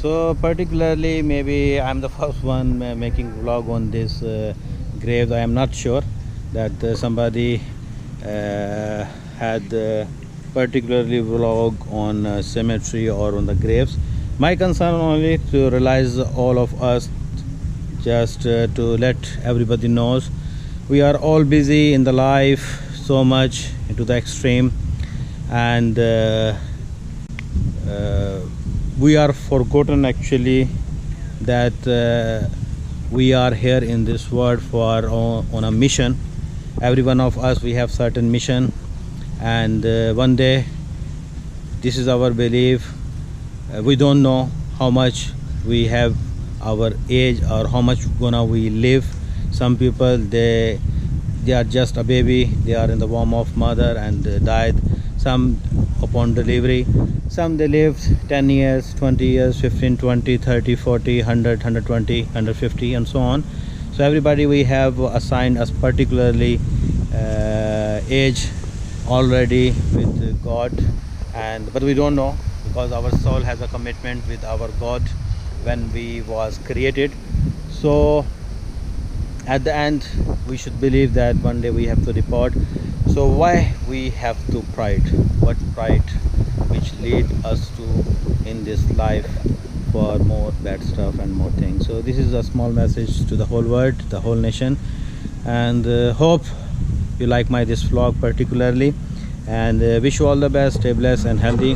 So particularly, maybe I'm the first one making vlog on this grave. I am not sure that somebody had particularly vlog on cemetery or on the graves. My concern only to realize all of us, just to let everybody knows we are all busy in the life so much into the extreme, and we are forgotten actually that we are here in this world for on a mission. Every one of us, we have certain mission, and one day, this is our belief, we don't know how much we have our age or how much gonna we live. Some people, they are just a baby, they are in the womb of mother and died. Some upon delivery, some they lived 10 years, 20 years, 15, 20, 30, 40, 100, 120, 150 and so on. So everybody, we have assigned us particularly age already with God, and but we don't know, because our soul has a commitment with our God when we was created. So at the end, we should believe that one day we have to depart. So why we have to pride? What pride which lead us to in this life for more bad stuff and more things? So this is a small message to the whole world, the whole nation, and hope you like my this vlog particularly, and wish you all the best. Stay blessed and healthy.